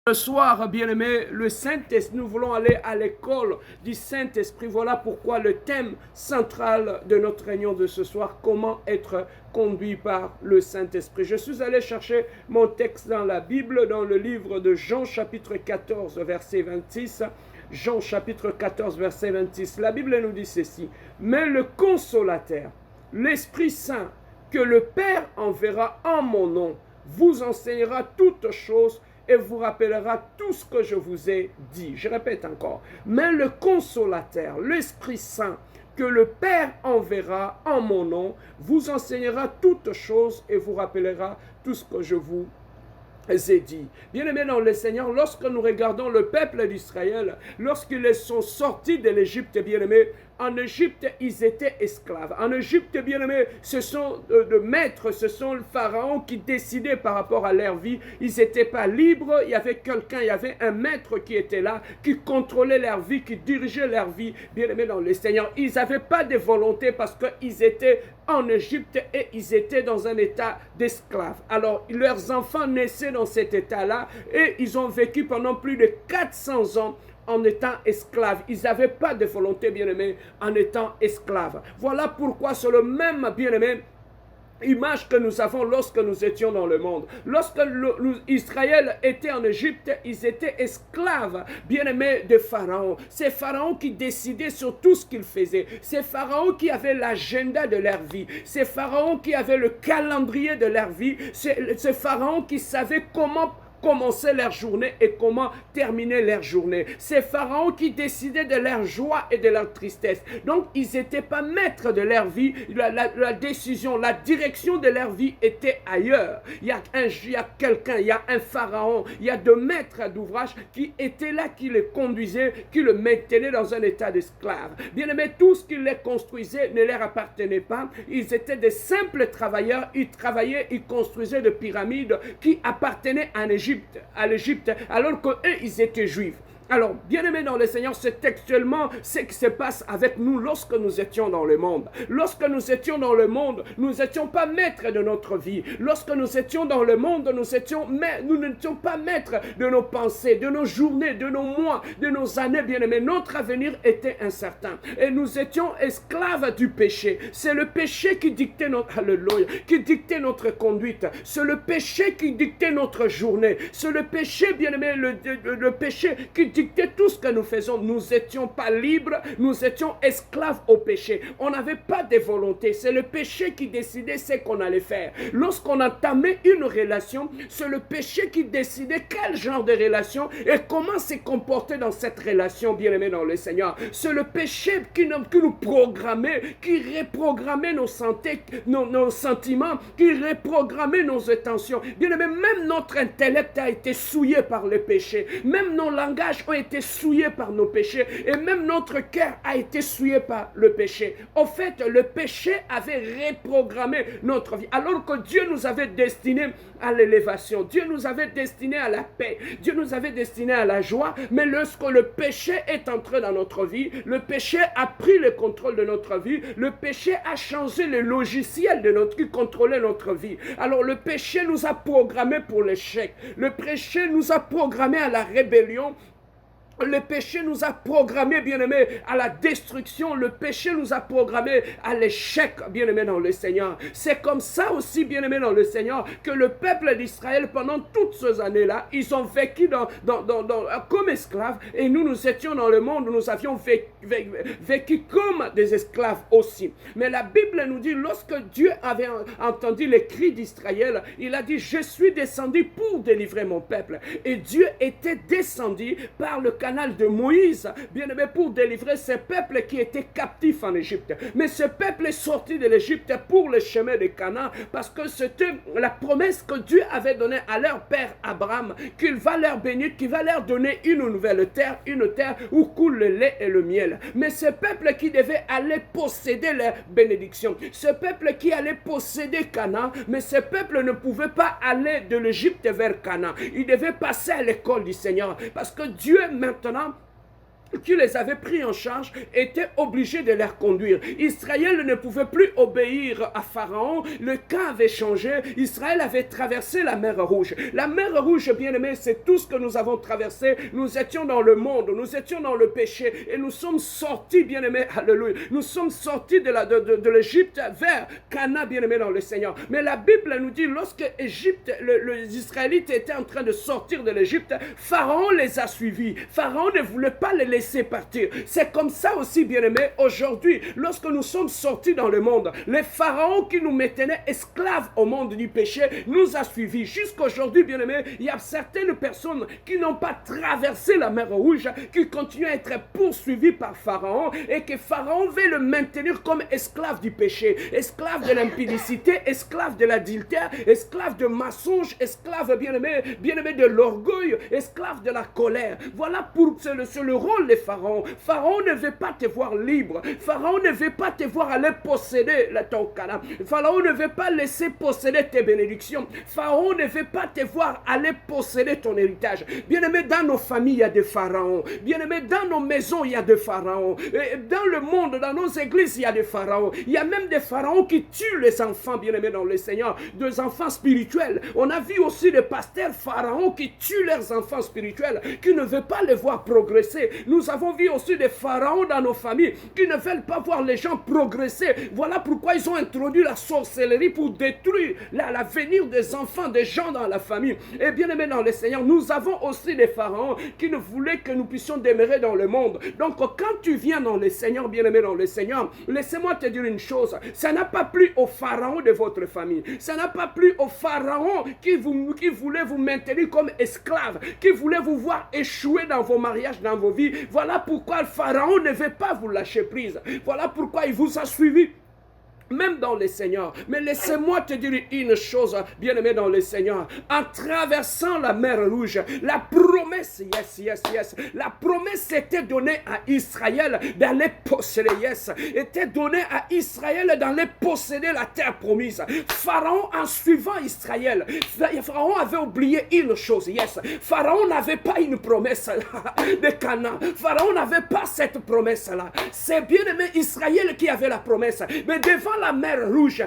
Ce soir, bien-aimés, le Saint-Esprit, nous voulons aller à l'école du Saint-Esprit. Voilà pourquoi le thème central de notre réunion de ce soir, comment être conduit par le Saint-Esprit. Je suis allé chercher mon texte dans la Bible, dans le livre de Jean chapitre 14, verset 26. Jean chapitre 14, verset 26. La Bible nous dit ceci. Mais le consolateur, l'Esprit Saint, que le Père enverra en mon nom, vous enseignera toutes choses et vous rappellera tout ce que je vous ai dit. Je répète encore. Mais le consolateur, l'Esprit Saint, que le Père enverra en mon nom, vous enseignera toutes choses et vous rappellera tout ce que je vous ai dit. Bien-aimés dans le Seigneur, lorsque nous regardons le peuple d'Israël, lorsqu'ils sont sortis de l'Égypte, bien-aimés, en Égypte, ils étaient esclaves. En Égypte, bien-aimés, ce sont de maîtres, ce sont le pharaon qui décidait par rapport à leur vie. Ils n'étaient pas libres, il y avait quelqu'un, il y avait un maître qui était là, qui contrôlait leur vie, qui dirigeait leur vie. Bien-aimés dans le Seigneur, ils n'avaient pas de volonté parce qu'ils étaient en Égypte et ils étaient dans un état d'esclaves. Alors, leurs enfants naissaient dans cet état-là et ils ont vécu pendant plus de 400 ans en étant esclaves. Ils n'avaient pas de volonté, bien-aimés, en étant esclaves. Voilà pourquoi c'est le même, bien-aimé, image que nous avons lorsque nous étions dans le monde. Lorsque Israël était en Égypte, ils étaient esclaves, bien-aimés de Pharaon. C'est Pharaon qui décidait sur tout ce qu'il faisait. C'est Pharaon qui avait l'agenda de leur vie. C'est Pharaon qui avait le calendrier de leur vie. C'est Pharaon qui savait comment commencer leur journée et comment terminer leur journée. C'est Pharaon qui décidait de leur joie et de leur tristesse. Donc, ils n'étaient pas maîtres de leur vie. La décision, la direction de leur vie était ailleurs. Il y a quelqu'un, il y a un Pharaon, il y a deux maîtres d'ouvrage qui étaient là, qui les conduisaient, qui le maintenaient dans un état d'esclave. Bien aimé, tout ce qui les construisait ne leur appartenait pas. Ils étaient des simples travailleurs. Ils travaillaient, ils construisaient des pyramides qui appartenaient à l'Égypte, alors qu'eux, ils étaient juifs. Alors, bien-aimés dans le Seigneur, c'est textuellement ce qui se passe avec nous lorsque nous étions dans le monde. Lorsque nous étions dans le monde, nous n'étions pas maîtres de notre vie. Lorsque nous étions dans le monde, nous n'étions pas maîtres de nos pensées, de nos journées, de nos mois, de nos années, bien-aimés. Notre avenir était incertain. Et nous étions esclaves du péché. C'est le péché qui dictait notre conduite. C'est le péché qui dictait notre journée. C'est le péché, bien-aimé, le péché qui dictait tout ce que nous faisons. Nous n'étions pas libres, nous étions esclaves au péché. On n'avait pas de volonté. C'est le péché qui décidait ce qu'on allait faire. Lorsqu'on entamait une relation, c'est le péché qui décidait quel genre de relation et comment se comporter dans cette relation, bien-aimé dans le Seigneur. C'est le péché qui nous programmait, qui reprogrammait nos sentiments, qui reprogrammait nos intentions. Bien-aimé, même notre intellect a été souillé par le péché. Même nos langages ont été souillés par nos péchés et même notre cœur a été souillé par le péché. Au fait, le péché avait reprogrammé notre vie. Alors que Dieu nous avait destinés à l'élévation, Dieu nous avait destinés à la paix, Dieu nous avait destinés à la joie, mais lorsque le péché est entré dans notre vie, le péché a pris le contrôle de notre vie, le péché a changé le logiciel qui contrôlait notre vie. Alors le péché nous a programmés pour l'échec, le péché nous a programmés à la rébellion. Le péché nous a programmés, bien-aimés, à la destruction. Le péché nous a programmés à l'échec, bien-aimés dans le Seigneur. C'est comme ça aussi, bien-aimés dans le Seigneur, que le peuple d'Israël, pendant toutes ces années-là, ils ont vécu comme esclaves. Et nous étions dans le monde, nous avions vécu comme des esclaves aussi. Mais la Bible nous dit, lorsque Dieu avait entendu les cris d'Israël, il a dit, je suis descendu pour délivrer mon peuple. Et Dieu était descendu par le canal de Moïse, bien aimé, pour délivrer ce peuple qui était captif en Égypte. Mais ce peuple est sorti de l'Égypte pour le chemin de Canaan, parce que c'était la promesse que Dieu avait donnée à leur père Abraham, qu'il va leur bénir, qu'il va leur donner une nouvelle terre, une terre où coule le lait et le miel. Mais ce peuple qui devait aller posséder leur bénédiction, ce peuple qui allait posséder Canaan, mais ce peuple ne pouvait pas aller de l'Égypte vers Canaan. Il devait passer à l'école du Seigneur, parce que Dieu maintenant qui les avait pris en charge était obligé de les reconduire. Israël ne pouvait plus obéir à Pharaon. Le cas avait changé. Israël avait traversé la mer Rouge. La mer Rouge, bien aimé, c'est tout ce que nous avons traversé. Nous étions dans le monde, nous étions dans le péché et nous sommes sortis, bien aimé, alléluia. Nous sommes sortis de l'Égypte vers Canaan, bien aimé, dans le Seigneur. Mais la Bible nous dit, lorsque les Israélites étaient en train de sortir de l'Égypte, Pharaon les a suivis. Pharaon ne voulait pas les laisser partir. C'est comme ça aussi, bien-aimés, aujourd'hui, lorsque nous sommes sortis dans le monde, les pharaons qui nous maintenaient esclaves au monde du péché nous a suivis. Jusqu'aujourd'hui, bien-aimés, il y a certaines personnes qui n'ont pas traversé la mer Rouge, qui continuent à être poursuivies par Pharaon et que Pharaon veut le maintenir comme esclave du péché, esclave de l'impudicité, esclave de l'adultère, esclave de mensonge, esclave, bien-aimé, de l'orgueil, esclave de la colère. Voilà pour c'est le rôle de Pharaon. Pharaon ne veut pas te voir libre. Pharaon ne veut pas te voir aller posséder ton Canaan. Pharaon ne veut pas laisser posséder tes bénédictions. Pharaon ne veut pas te voir aller posséder ton héritage. Bien-aimé, dans nos familles, il y a des pharaons. Bien-aimé, dans nos maisons, il y a des pharaons. Et dans le monde, dans nos églises, il y a des pharaons. Il y a même des pharaons qui tuent les enfants, bien-aimés dans le Seigneur, des enfants spirituels. On a vu aussi des pasteurs pharaons qui tuent leurs enfants spirituels, qui ne veulent pas les voir progresser. Nous avons vu aussi des pharaons dans nos familles qui ne veulent pas voir les gens progresser. Voilà pourquoi ils ont introduit la sorcellerie pour détruire l'avenir des enfants, des gens dans la famille. Et bien aimé dans le Seigneur, nous avons aussi des pharaons qui ne voulaient que nous puissions demeurer dans le monde. Donc quand tu viens dans le Seigneur, bien aimé dans le Seigneur, laissez-moi te dire une chose, ça n'a pas plu aux pharaons de votre famille, ça n'a pas plu aux pharaons qui voulaient vous maintenir comme esclaves, qui voulaient vous voir échouer dans vos mariages, dans vos vies. Voilà pourquoi le pharaon ne veut pas vous lâcher prise. Voilà pourquoi il vous a suivi. Même dans le Seigneur. Mais laissez-moi te dire une chose, bien-aimé dans le Seigneur. En traversant la mer Rouge, la promesse, la promesse était donnée à Israël d'aller posséder, était donnée à Israël d'aller posséder la terre promise. Pharaon, en suivant Israël, Pharaon avait oublié une chose, Pharaon n'avait pas une promesse de Canaan. Pharaon n'avait pas cette promesse-là. C'est bien-aimé Israël qui avait la promesse. Mais devant la mer Rouge,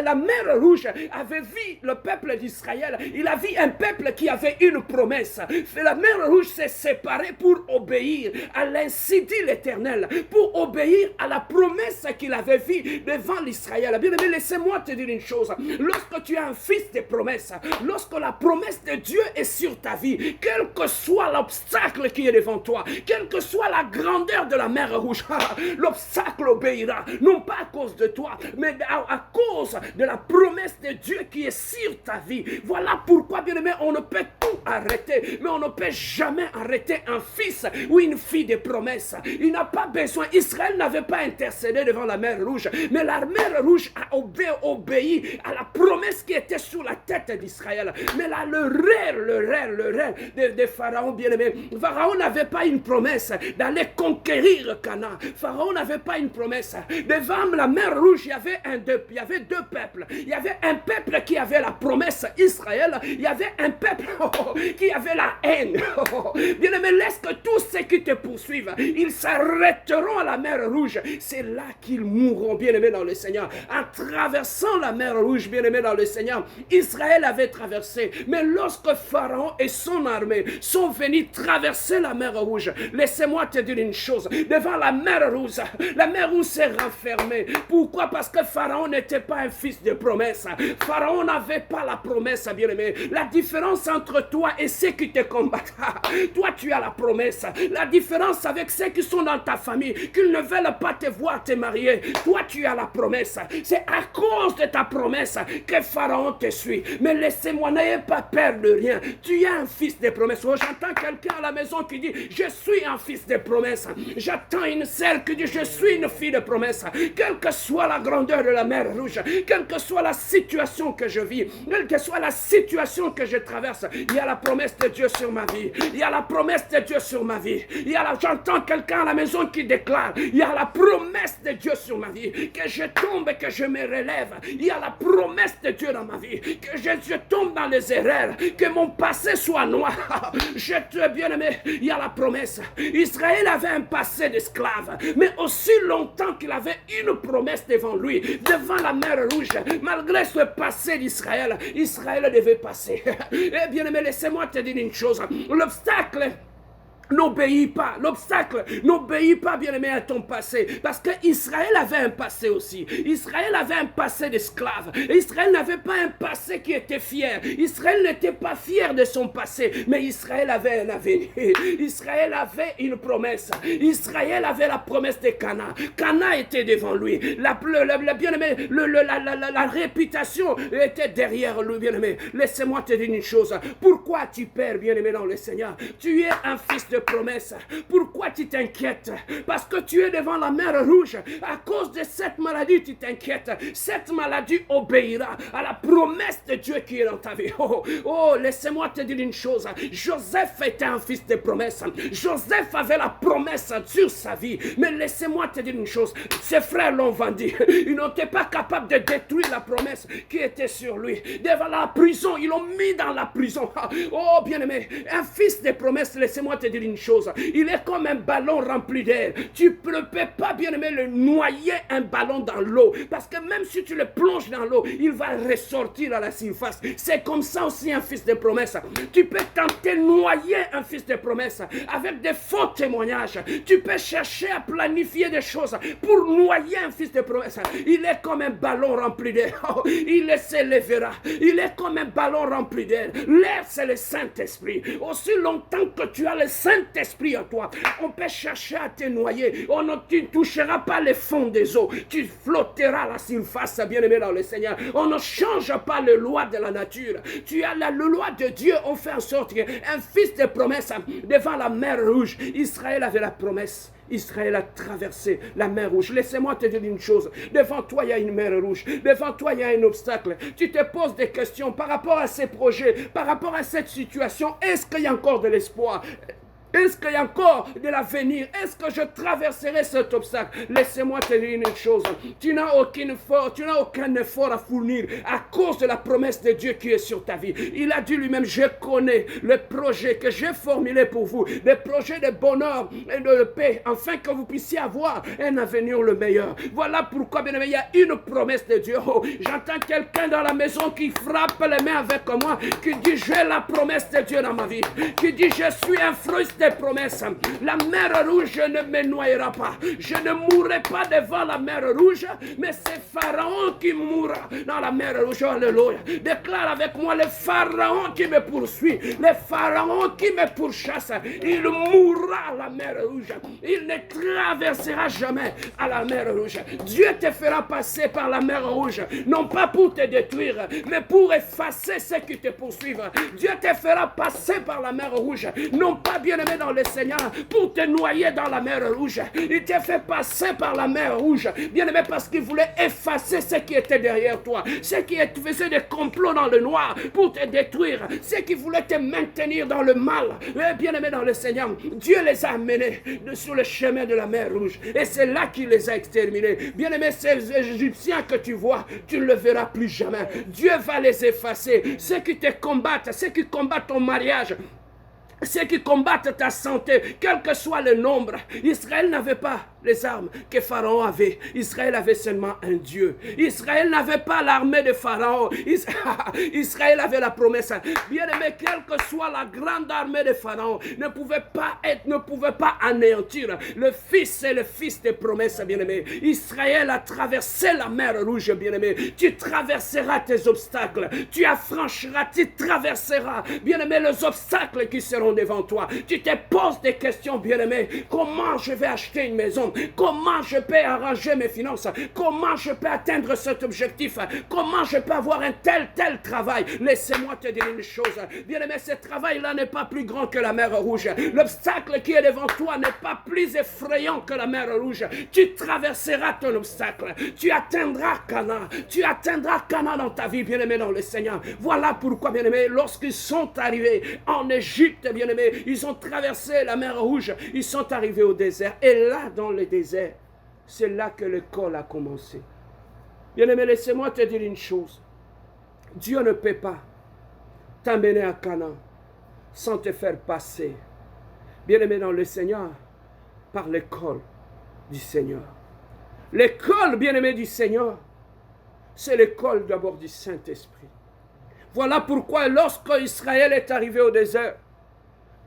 la mer Rouge avait vu le peuple d'Israël. Il a vu un peuple qui avait une promesse. La mer Rouge s'est séparée pour obéir à l'insi dit l'Éternel, pour obéir à la promesse qu'il avait vue devant l'Israël. Bien aimé, laissez-moi te dire une chose. Lorsque tu es un fils de promesse, lorsque la promesse de Dieu est sur ta vie, quel que soit l'obstacle qui est devant toi, quelle que soit la grandeur de la mer Rouge, l'obstacle obéira, non pas à cause de toi, mais à cause de la promesse de Dieu qui est sur ta vie. Voilà pourquoi, bien aimé, on ne peut tout arrêter, mais on ne peut jamais arrêter un fils ou une fille de promesse. Il n'a pas besoin. Israël n'avait pas intercédé devant la mer Rouge, mais la mer Rouge a obéi à la promesse qui était sur la tête d'Israël. Mais là, le rêve de Pharaon, bien aimé, Pharaon n'avait pas une promesse d'aller conquérir Canaan. Pharaon n'avait pas une promesse. Devant la mer Rouge, il y avait deux peuples. Il y avait un peuple qui avait la promesse Israël. Il y avait un peuple qui avait la haine. Bien aimé, laisse que tous ceux qui te poursuivent, ils s'arrêteront à la mer Rouge. C'est là qu'ils mourront, bien aimé dans le Seigneur. En traversant la mer Rouge, bien aimé dans le Seigneur, Israël avait traversé. Mais lorsque Pharaon et son armée sont venus traverser la mer Rouge, laissez-moi te dire une chose. Devant la mer Rouge s'est renfermée. Pourquoi? Parce que Pharaon n'était pas un fils de promesse. Pharaon n'avait pas la promesse, bien-aimé. La différence entre toi et ceux qui te combattent, toi tu as la promesse. La différence avec ceux qui sont dans ta famille, qu'ils ne veulent pas te voir te marier, toi tu as la promesse. C'est à cause de ta promesse que Pharaon te suit. Mais laissez-moi, n'ayez pas peur de rien. Tu es un fils de promesse. Oh, j'entends quelqu'un à la maison qui dit, je suis un fils de promesse. J'attends une sœur qui dit, je suis une fille de promesse. Quelle que soit la grandeur de la mer Rouge, quelle que soit la situation que je vis, quelle que soit la situation que je traverse, il y a la promesse de Dieu sur ma vie. Il y a la promesse de Dieu sur ma vie. J'entends quelqu'un à la maison qui déclare, il y a la promesse de Dieu sur ma vie, que je tombe et que je me relève. Il y a la promesse de Dieu dans ma vie, que je tombe dans les erreurs, que mon passé soit noir. Je te bien-aimé, il y a la promesse. Israël avait un passé d'esclave, mais aussi longtemps qu'il avait une promesse devant lui, devant la mer Rouge. Malgré ce passé d'Israël, Israël devait passer. Eh bien-aimé, laissez-moi te dire une chose. L'obstacle n'obéit pas, l'obstacle n'obéit pas, bien-aimé, à ton passé, parce que Israël avait un passé aussi. Israël avait un passé d'esclave. Israël n'avait pas un passé qui était fier. Israël n'était pas fier de son passé, mais Israël avait un avenir. Israël avait une promesse. Israël avait la promesse de Cana. Cana était devant lui. Bien-aimé, la réputation était derrière lui, bien-aimé. Laissez-moi te dire une chose. Pourquoi tu perds, bien-aimé, dans le Seigneur? Tu es un fils de promesse. Pourquoi tu t'inquiètes? Parce que tu es devant la mer Rouge. À cause de cette maladie, tu t'inquiètes. Cette maladie obéira à la promesse de Dieu qui est dans ta vie. Oh, laissez-moi te dire une chose. Joseph était un fils de promesse. Joseph avait la promesse sur sa vie. Mais laissez-moi te dire une chose. Ses frères l'ont vendu. Ils n'étaient pas capables de détruire la promesse qui était sur lui. Devant la prison, ils l'ont mis dans la prison. Oh, bien-aimé, un fils de promesse, laissez-moi te dire une chose, il est comme un ballon rempli d'air. Tu ne peux pas, bien-aimé, le noyer un ballon dans l'eau, parce que même si tu le plonges dans l'eau, il va ressortir à la surface. C'est comme ça aussi un fils de promesse. Tu peux tenter noyer un fils de promesse avec des faux témoignages. Tu peux chercher à planifier des choses pour noyer un fils de promesse. Il est comme un ballon rempli d'air. Il s'élèvera. Il est comme un ballon rempli d'air. L'air, c'est le Saint-Esprit. Aussi longtemps que tu as le Saint-Esprit en toi, on peut chercher à te noyer. Tu ne toucheras pas le fond des eaux. Tu flotteras à la surface, bien-aimé dans le Seigneur. On ne change pas les lois de la nature. Tu as la loi de Dieu. On fait en sorte qu'un fils de promesse devant la mer Rouge, Israël avait la promesse. Israël a traversé la mer Rouge. Laissez-moi te dire une chose. Devant toi, il y a une mer Rouge. Devant toi, il y a un obstacle. Tu te poses des questions par rapport à ces projets, par rapport à cette situation. Est-ce qu'il y a encore de l'espoir? Est-ce qu'il y a encore de l'avenir? Est-ce que je traverserai cet obstacle? Laissez-moi te dire une chose. Tu n'as aucun effort à fournir à cause de la promesse de Dieu qui est sur ta vie. Il a dit lui-même, je connais le projet que j'ai formulé pour vous, des projets de bonheur et de paix, afin que vous puissiez avoir un avenir le meilleur. Voilà pourquoi, bien aimé, il y a une promesse de Dieu. Oh, j'entends quelqu'un dans la maison qui frappe les mains avec moi, qui dit, j'ai la promesse de Dieu dans ma vie, qui dit, je suis un fruit des promesses. La mer Rouge ne me noyera pas. Je ne mourrai pas devant la mer Rouge, mais c'est Pharaon qui mourra dans la mer Rouge. Alléluia. Déclare avec moi, le Pharaon qui me poursuit, le Pharaon qui me pourchasse, il mourra à la mer Rouge. Il ne traversera jamais à la mer Rouge. Dieu te fera passer par la mer Rouge, non pas pour te détruire, mais pour effacer ceux qui te poursuivent. Dieu te fera passer par la mer Rouge, non pas, bien aimé dans le Seigneur, pour te noyer dans la mer Rouge. Il t'a fait passer par la mer Rouge, bien aimé, parce qu'il voulait effacer ce qui était derrière toi, ceux qui faisaient des complots dans le noir pour te détruire, ceux qui voulaient te maintenir dans le mal. Bien aimé dans le Seigneur, Dieu les a amenés sur le chemin de la mer Rouge, et c'est là qu'il les a exterminés. Bien aimé, ces Égyptiens que tu vois, tu ne le verras plus jamais. Dieu va les effacer. Ceux qui te combattent, ceux qui combattent ton mariage, ceux qui combattent ta santé, quel que soit le nombre. Israël n'avait pas les armes que Pharaon avait. Israël avait seulement un Dieu. Israël n'avait pas l'armée de Pharaon. Israël avait la promesse. Bien aimé, quelle que soit la grande armée de Pharaon, ne pouvait pas anéantir le fils et le fils des promesses, bien aimé. Israël a traversé la mer Rouge, bien aimé. Tu traverseras tes obstacles. Tu affranchiras, tu traverseras, bien aimé, les obstacles qui seront seront devant toi. Tu te poses des questions, bien-aimé. Comment je vais acheter une maison? Comment je peux arranger mes finances? Comment je peux atteindre cet objectif? Comment je peux avoir un tel travail? Laissez-moi te dire une chose. Bien-aimé, ce travail-là n'est pas plus grand que la mer Rouge. L'obstacle qui est devant toi n'est pas plus effrayant que la mer Rouge. Tu traverseras ton obstacle. Tu atteindras Canaan. Tu atteindras Canaan dans ta vie, bien-aimé, dans le Seigneur. Voilà pourquoi, bien-aimé, lorsqu'ils sont arrivés en Égypte, bien-aimé, ils ont traversé la mer Rouge. Ils sont arrivés au désert. Et là, dans le désert, c'est là que l'école a commencé. Bien-aimé, laissez-moi te dire une chose. Dieu ne peut pas t'amener à Canaan sans te faire passer, bien-aimé dans le Seigneur, par l'école du Seigneur. L'école, bien-aimé du Seigneur, c'est l'école d'abord du Saint-Esprit. Voilà pourquoi lorsque Israël est arrivé au désert,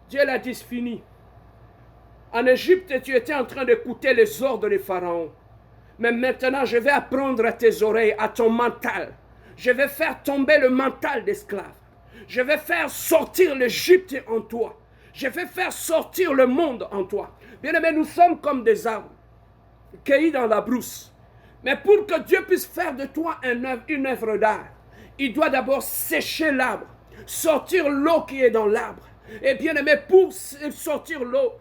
Dieu l'a dit, fini. En Égypte, tu étais en train d'écouter les ordres de Pharaon. Mais maintenant, je vais apprendre à tes oreilles, à ton mental. Je vais faire tomber le mental d'esclave. Je vais faire sortir l'Égypte en toi. Je vais faire sortir le monde en toi. Bien-aimé, nous sommes comme des arbres, cueillis dans la brousse. Mais pour que Dieu puisse faire de toi une œuvre d'art, il doit d'abord sécher l'arbre, sortir l'eau qui est dans l'arbre. Et bien-aimé, pour sortir l'eau,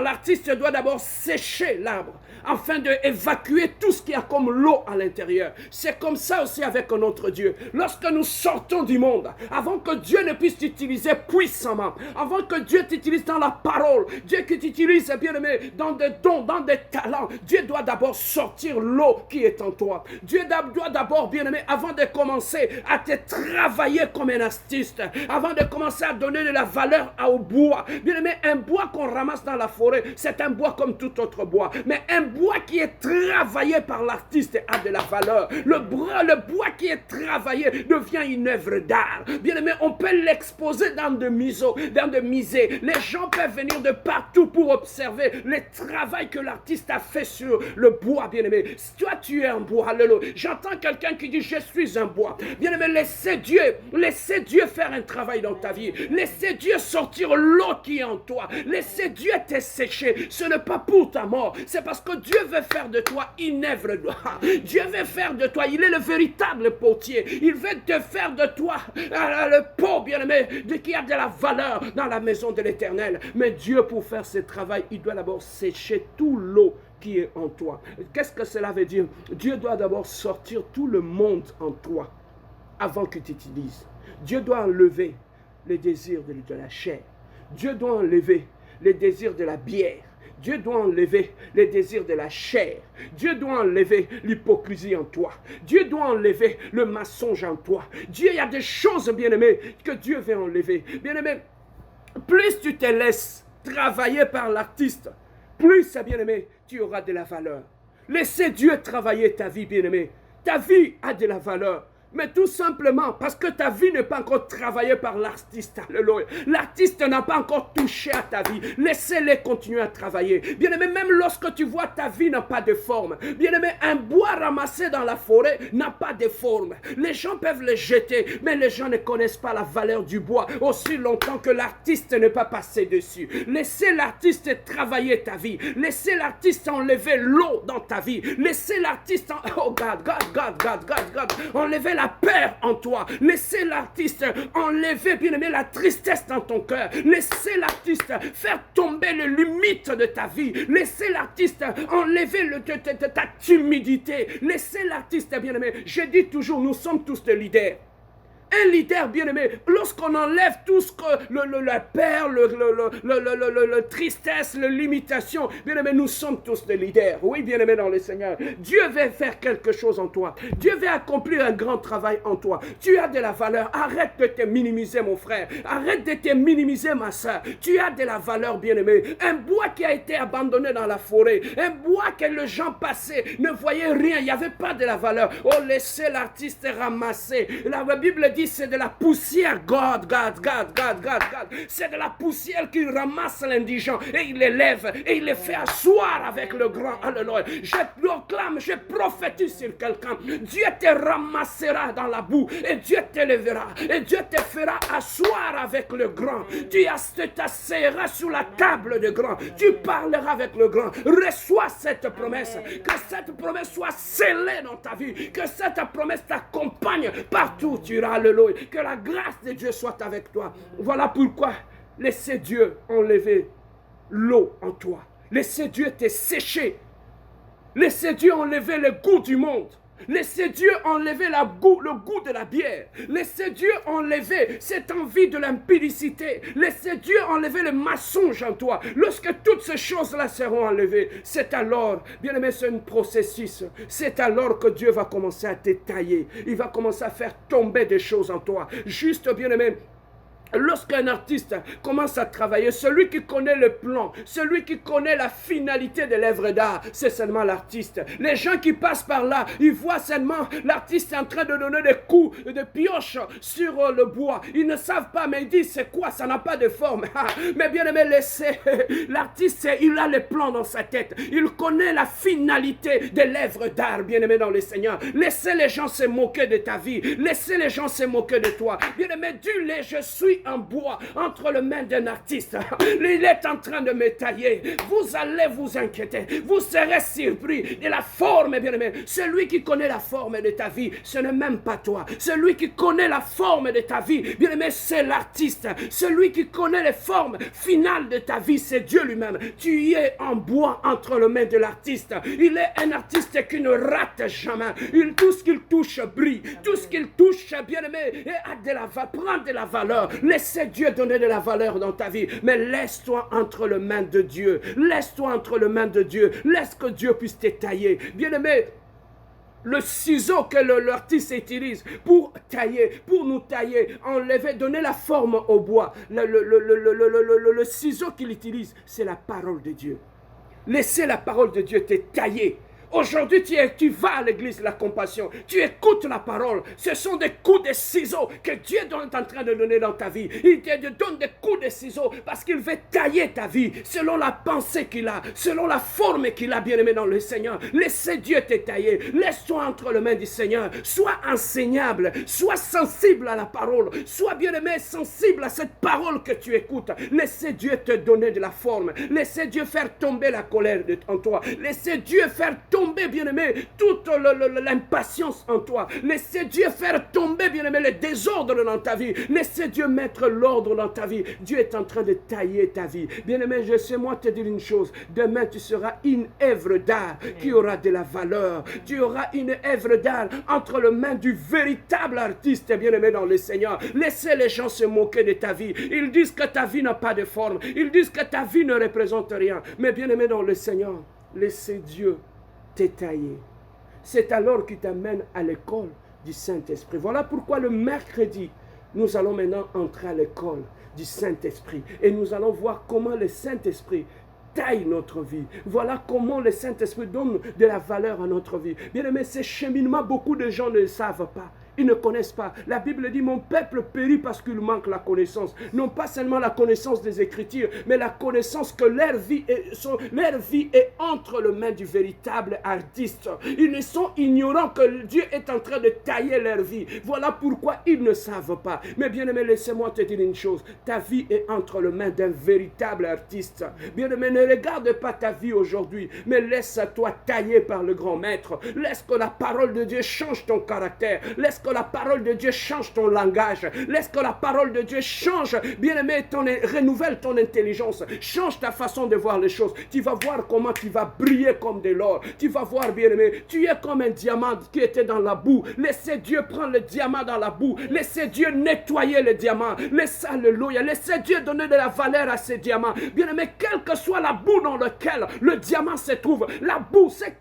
l'artiste doit d'abord sécher l'arbre afin d'évacuer tout ce qui a comme l'eau à l'intérieur. C'est comme ça aussi avec notre Dieu. Lorsque nous sortons du monde, avant que Dieu ne puisse t'utiliser puissamment, avant que Dieu t'utilise dans la parole, Dieu qui t'utilise, bien-aimé, dans des dons, dans des talents, Dieu doit d'abord sortir l'eau qui est en toi. Dieu doit d'abord, bien-aimé, avant de commencer à te travailler comme un artiste, avant de commencer à donner de la valeur au bois. Bien-aimé, un bois qu'on ramasse dans la forêt, c'est un bois comme tout autre bois. Mais un bois qui est travaillé par l'artiste a de la valeur. Le bois qui est travaillé devient une œuvre d'art. Bien aimé, on peut l'exposer dans de musées. Les gens peuvent venir de partout pour observer le travail que l'artiste a fait sur le bois, bien aimé. Toi, tu es un bois. Alléluia. J'entends quelqu'un qui dit, je suis un bois. Bien aimé, laissez Dieu faire un travail dans ta vie. Laissez Dieu sortir l'eau qui est en toi. Laissez Dieu te sécher. Ce n'est pas pour ta mort. C'est parce que Dieu veut faire de toi une œuvre d'art. Dieu veut faire de toi. Il est le véritable potier. Il veut te faire de toi le pot, bien-aimé, qui a de la valeur dans la maison de l'Éternel. Mais Dieu, pour faire ce travail, il doit d'abord sécher tout l'eau qui est en toi. Qu'est-ce que cela veut dire? Dieu doit d'abord sortir tout le monde en toi avant qu'il t'utilise. Dieu doit enlever les désirs de la chair. Dieu doit enlever les désirs de la bière. Dieu doit enlever les désirs de la chair. Dieu doit enlever l'hypocrisie en toi. Dieu doit enlever le mensonge en toi. Dieu, il y a des choses, bien-aimé, que Dieu veut enlever. Bien-aimé, plus tu te laisses travailler par l'artiste, plus, bien-aimé, tu auras de la valeur. Laissez Dieu travailler ta vie, bien-aimé. Ta vie a de la valeur. Mais tout simplement parce que ta vie n'est pas encore travaillée par l'artiste. Alléluia. L'artiste n'a pas encore touché à ta vie. Laissez-les continuer à travailler. Bien-aimé, même lorsque tu vois ta vie n'a pas de forme. Bien-aimé, un bois ramassé dans la forêt n'a pas de forme. Les gens peuvent le jeter, mais les gens ne connaissent pas la valeur du bois aussi longtemps que l'artiste n'est pas passé dessus. Laissez l'artiste travailler ta vie. Laissez l'artiste enlever l'eau dans ta vie. Laissez l'artiste enlever la peur en toi. Laissez l'artiste enlever, bien aimé, la tristesse dans ton cœur. Laissez l'artiste faire tomber les limites de ta vie. Laissez l'artiste enlever ta timidité. Laissez l'artiste, bien aimé. Je dis toujours, nous sommes tous des leaders. Un leader, bien-aimé, lorsqu'on enlève tout ce que la peur, la tristesse, la limitation, bien-aimé, nous sommes tous des leaders. Oui, bien-aimé dans le Seigneur. Dieu veut faire quelque chose en toi. Dieu veut accomplir un grand travail en toi. Tu as de la valeur. Arrête de te minimiser, mon frère. Arrête de te minimiser, ma soeur. Tu as de la valeur, bien-aimé. Un bois qui a été abandonné dans la forêt. Un bois que les gens passaient, ne voyaient rien. Il n'y avait pas de la valeur. Oh, laissez l'artiste ramasser. La Bible dit dit, c'est de la poussière. God. C'est de la poussière qu'il ramasse l'indigent et il l'élève et il les fait asseoir avec le grand. Alléluia. Je proclame, je prophétise sur quelqu'un. Dieu te ramassera dans la boue et Dieu t'élèvera et Dieu te fera asseoir avec le grand. Tu t'asseoiras sur la table de grand. Tu parleras avec le grand. Reçois cette promesse. Que cette promesse soit scellée dans ta vie. Que cette promesse t'accompagne partout où tu iras. Alléluia. Que la grâce de Dieu soit avec toi. Voilà pourquoi laissez Dieu enlever l'eau en toi. Laissez Dieu te sécher. Laissez Dieu enlever le goût du monde. Laissez Dieu enlever le goût de la bière. Laissez Dieu enlever cette envie de l'impudicité. Laissez Dieu enlever le mensonge en toi. Lorsque toutes ces choses-là seront enlevées, c'est alors, bien aimé, c'est un processus. C'est alors que Dieu va commencer à te tailler. Il va commencer à faire tomber des choses en toi. Juste, bien aimé, lorsqu'un artiste commence à travailler, celui qui connaît le plan, celui qui connaît la finalité de l'œuvre d'art, c'est seulement l'artiste. Les gens qui passent par là, ils voient seulement l'artiste en train de donner des coups de pioche sur le bois. Ils ne savent pas, mais ils disent c'est quoi, ça n'a pas de forme. Mais bien aimé, laissez l'artiste, il a le plan dans sa tête. Il connaît la finalité de l'œuvre d'art, bien aimé dans le Seigneur. Laissez les gens se moquer de ta vie. Laissez les gens se moquer de toi. Bien aimé, dis-les, je suis en bois entre les mains d'un artiste. Il est en train de me tailler. Vous allez vous inquiéter. Vous serez surpris de la forme, bien aimé. Celui qui connaît la forme de ta vie, ce n'est même pas toi. Celui qui connaît la forme de ta vie, bien aimé, c'est l'artiste. Celui qui connaît les formes finales de ta vie, c'est Dieu lui-même. Tu y es en bois entre les mains de l'artiste. Il est un artiste qui ne rate jamais. Tout ce qu'il touche brille. Tout ce qu'il touche, bien aimé, prend de la valeur. Laissez Dieu donner de la valeur dans ta vie. Mais laisse-toi entre les mains de Dieu. Laisse-toi entre les mains de Dieu. Laisse que Dieu puisse te tailler. Bien-aimé, le ciseau que l'artiste utilise pour tailler, pour nous tailler, enlever, donner la forme au bois. Le ciseau qu'il utilise, c'est la parole de Dieu. Laissez la parole de Dieu te tailler. Aujourd'hui, tu vas à l'église de la compassion. Tu écoutes la parole. Ce sont des coups de ciseaux que Dieu est en train de donner dans ta vie. Il te donne des coups de ciseaux parce qu'il veut tailler ta vie selon la pensée qu'il a, selon la forme qu'il a, bien aimé dans le Seigneur. Laissez Dieu te tailler. Laisse-toi entre les mains du Seigneur. Sois enseignable. Sois sensible à la parole. Sois, bien aimé, sensible à cette parole que tu écoutes. Laissez Dieu te donner de la forme. Laissez Dieu faire tomber la colère en toi. Laissez Dieu faire tomber, bien-aimé, toute l'impatience en toi. Laissez Dieu faire tomber, bien-aimé, le désordre dans ta vie. Laissez Dieu mettre l'ordre dans ta vie. Dieu est en train de tailler ta vie. Bien-aimé, je sais moi te dire une chose. Demain, tu seras une œuvre d'art qui aura de la valeur. Tu auras une œuvre d'art entre les mains du véritable artiste, bien-aimé dans le Seigneur. Laissez les gens se moquer de ta vie. Ils disent que ta vie n'a pas de forme. Ils disent que ta vie ne représente rien. Mais bien-aimé dans le Seigneur, laissez Dieu taillé. C'est alors qu'il t'amène à l'école du Saint-Esprit. Voilà pourquoi le mercredi, nous allons maintenant entrer à l'école du Saint-Esprit. Et nous allons voir comment le Saint-Esprit taille notre vie. Voilà comment le Saint-Esprit donne de la valeur à notre vie. Bien aimé, ces cheminements, beaucoup de gens ne le savent pas. Ils ne connaissent pas. La Bible dit, mon peuple périt parce qu'il manque la connaissance. Non pas seulement la connaissance des Écritures, mais la connaissance que leur vie est entre les mains du véritable artiste. Ils sont ignorants que Dieu est en train de tailler leur vie. Voilà pourquoi ils ne savent pas. Mais bien aimé, laissez-moi te dire une chose. Ta vie est entre les mains d'un véritable artiste. Bien aimé, ne regarde pas ta vie aujourd'hui, mais laisse-toi tailler par le grand maître. Laisse que la parole de Dieu change ton caractère. Laisse que la parole de Dieu change ton langage. Laisse que la parole de Dieu change, bien-aimé, renouvelle ton intelligence. Change ta façon de voir les choses. Tu vas voir comment tu vas briller comme de l'or. Tu vas voir, bien-aimé, tu es comme un diamant qui était dans la boue. Laissez Dieu prendre le diamant dans la boue. Laissez Dieu nettoyer le diamant. Alléluia. Laissez Dieu donner de la valeur à ces diamants. Bien-aimé, quelle que soit la boue dans laquelle le diamant se trouve, la boue, c'est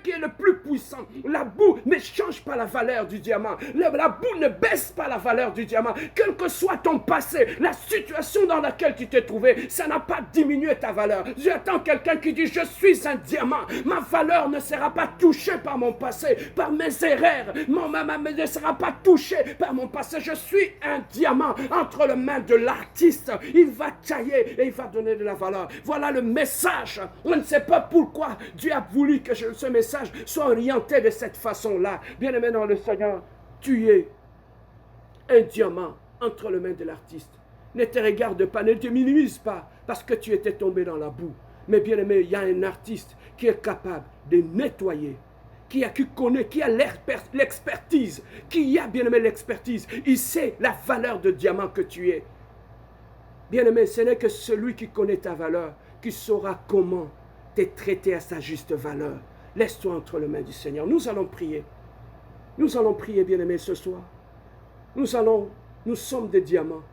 qui est le plus puissant. La boue ne change pas la valeur du diamant. diamant. La boue ne baisse pas la valeur du diamant. Quel que soit ton passé, la situation dans laquelle tu t'es trouvé, ça n'a pas diminué ta valeur. J'attends quelqu'un qui dit, je suis un diamant. Ma valeur ne sera pas touchée par mon passé, par mes erreurs. Ne sera pas touchée par mon passé. Je suis un diamant entre les mains de l'artiste. Il va tailler et il va donner de la valeur. Voilà le message. On ne sait pas pourquoi Dieu a voulu que ce message soit orienté de cette façon-là. Bien-aimé dans le Seigneur, tu es un diamant entre les mains de l'artiste. Ne te regarde pas, ne te minimise pas parce que tu étais tombé dans la boue. Mais bien aimé, il y a un artiste qui est capable de nettoyer, qui connaît, qui a l'expertise, qui a bien aimé l'expertise. Il sait la valeur de diamant que tu es. Bien aimé, ce n'est que celui qui connaît ta valeur qui saura comment te traiter à sa juste valeur. Laisse-toi entre les mains du Seigneur. Nous allons prier. Nous allons prier, bien aimé, ce soir. Nous sommes des diamants.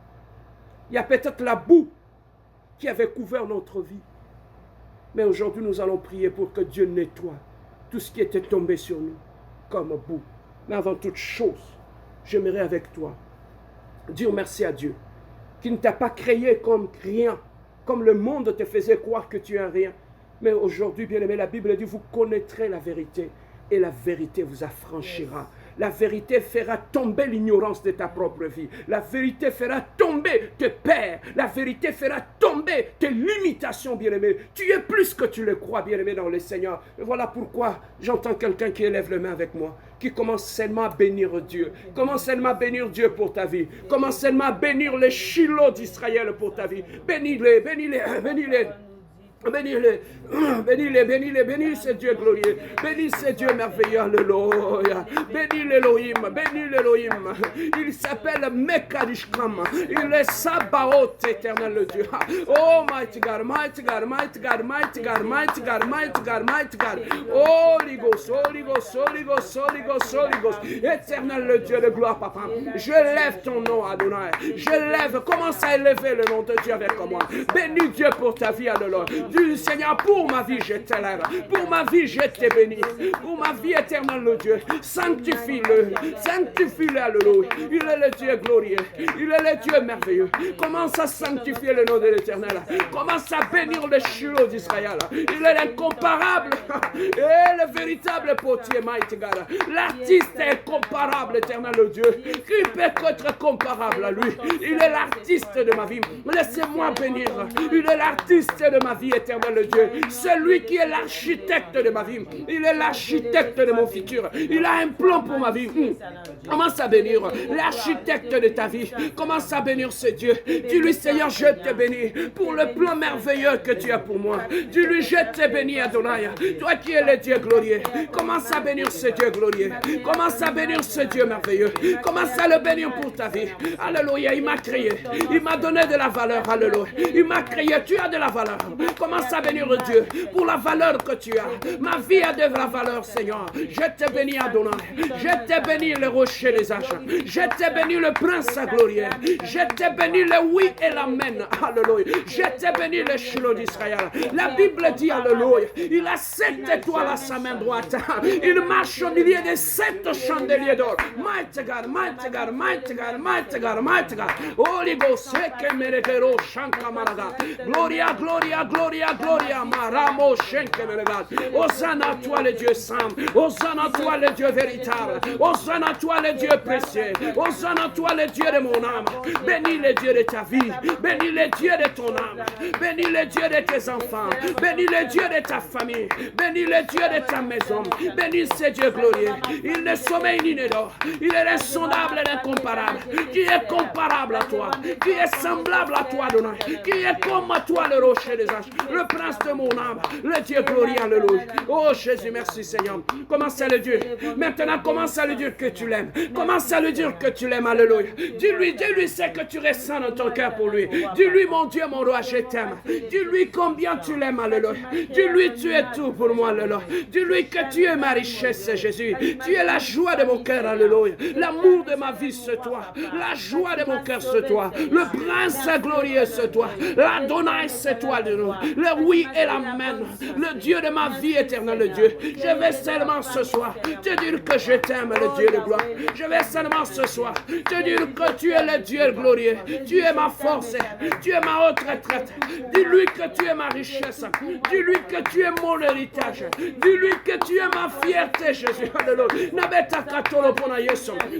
Il y a peut-être la boue qui avait couvert notre vie. Mais aujourd'hui, nous allons prier pour que Dieu nettoie tout ce qui était tombé sur nous comme boue. Mais avant toute chose, j'aimerais avec toi dire merci à Dieu qui ne t'a pas créé comme rien, comme le monde te faisait croire que tu es un rien. Mais aujourd'hui, bien-aimé, la Bible dit, vous connaîtrez la vérité et la vérité vous affranchira. La vérité fera tomber l'ignorance de ta propre vie. La vérité fera tomber tes peurs. La vérité fera tomber tes limitations, bien-aimé. Tu es plus que tu le crois, bien-aimé, dans le Seigneur. Et voilà pourquoi j'entends quelqu'un qui élève les mains avec moi, qui commence seulement à bénir Dieu. Commence seulement à bénir Dieu pour ta vie. Commence seulement à bénir les Shiloh d'Israël pour ta vie. Bénis-les, bénis-les, bénis-les. Bénis-les, bénis-les, bénis-les, bénis ce Dieu glorieux, bénis ce Dieu merveilleux, alléluia. Bénis l'Elohim, bénis l'Elohim. Il s'appelle Mekadishkam, il est Sabaoth, éternel le Dieu. Oh, mighty God, mighty God, mighty God, mighty God, mighty God, mighty God, mighty God. Holy Ghost, Holy Ghost, Holy Ghost, Holy Ghost, Holy Ghost. Éternel le Dieu de gloire, papa. Je lève ton nom, Adonai. Je lève, commence à élever le nom de Dieu avec moi. Bénis Dieu pour ta vie, alléluia. Du Seigneur, pour ma vie, je t'élève. Pour ma vie, je te bénis. Pour ma vie éternelle, le Dieu. Sanctifie-le. Sanctifie-le, alléluia. Il est le Dieu glorieux. Il est le Dieu merveilleux. Commence à sanctifier le nom de l'Éternel. Commence à bénir le Shiloh d'Israël. Il est l'incomparable. Et le véritable potier, mighty God. L'artiste est incomparable, éternel, le Dieu. Qui peut être comparable à lui? Il est l'artiste de ma vie. Laissez-moi bénir. Il est l'artiste de ma vie, éternel le Dieu. Celui qui est l'architecte de ma vie. Il est l'architecte de mon futur. Il a un plan pour ma vie. Commence à bénir l'architecte de ta vie. Commence à bénir ce Dieu. Dis-lui, Seigneur, je te bénis pour le plan merveilleux que tu as pour moi. Dis-lui, je te bénis, Adonai. Toi qui es le Dieu glorieux. Commence à bénir ce Dieu glorieux. Commence à bénir ce Dieu merveilleux. Commence à le bénir pour ta vie. Alléluia, il m'a créé. Il m'a donné de la valeur. Alléluia. Il m'a créé. Tu as de la valeur. Commence à bénir Dieu pour la valeur que tu as. Ma vie a de la valeur, Seigneur. Je te bénis, Adonai. Je te bénis, le rocher des âges. Je te bénis, le prince glorieux. Je te bénis, le oui et l'amen. Alléluia. Je te bénis, le Shiloh d'Israël. La Bible dit, alléluia, il a 7 étoiles à sa main droite. Il marche au milieu de 7 chandeliers d'or. Mighty God, mighty God, mighty God, mighty God, mighty God. Holy Ghost, Gloria, Gloria, Gloria, Gloria, Maramo, Shenkemeregat. Hosanna à toi, le Dieu saint. Hosanna à toi, le Dieu véritable. Hosanna à toi, le Dieu précieux. Hosanna à toi, le Dieu de mon âme. Bénis le Dieu de ta vie. Bénis le Dieu de ton âme. Bénis le Dieu de tes enfants. Bénis le Dieu de ta famille. Bénis le Dieu de ta maison. Bénis ce Dieu glorieux. Il ne sommeille ni ne dort. Il est insondable et incomparable. Qui est comparable à toi. Qui est semblable à toi, Adonai. Qui est comme à toi, le rocher des âges. Le prince de mon âme. Le Dieu glorieux, alléluia. Oh Jésus, merci Seigneur. Commence à le dire. Maintenant, commence à le dire que tu l'aimes. Commence à le dire que tu l'aimes, alléluia. Dis-lui ce que tu ressens dans ton cœur pour lui. Dis-lui, mon Dieu, mon roi, je t'aime. Dis-lui combien tu l'aimes, alléluia. Dis-lui, tu es tout pour moi, alléluia. Dis-lui que tu es ma richesse, Jésus. Tu es la joie de mon cœur, alléluia. L'amour de ma vie, c'est toi. La joie de mon cœur, c'est toi. Le prince glorieux, c'est toi. L'Adonai, c'est toi, de nous. le oui et l'amen, le Dieu de ma vie, éternel le Dieu. Je vais seulement ce soir te dire que je t'aime, le Dieu de gloire. Je vais seulement ce soir te dire que tu es le Dieu glorieux. Tu es ma force, tu es ma haute retraite. Dis-lui que tu es ma richesse. Dis-lui que tu es mon héritage. Dis-lui que tu es ma fierté, Jésus. Alléluia.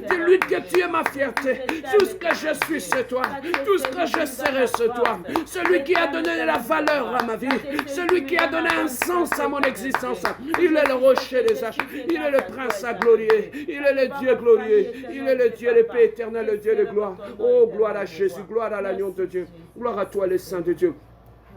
Dis-lui que tu es ma fierté. Tout ce que je suis, c'est toi. Tout ce que je serai, c'est toi. Celui qui a donné de la valeur à ma vie. Celui qui a donné un sens à mon existence. Il est le rocher des âges. Il est le prince à glorieux. Il est le Dieu glorieux. Il est le Dieu de paix éternelle, le Dieu de gloire. Oh, gloire à Jésus. Gloire à l'agneau de Dieu. Gloire à toi, le Saint de Dieu.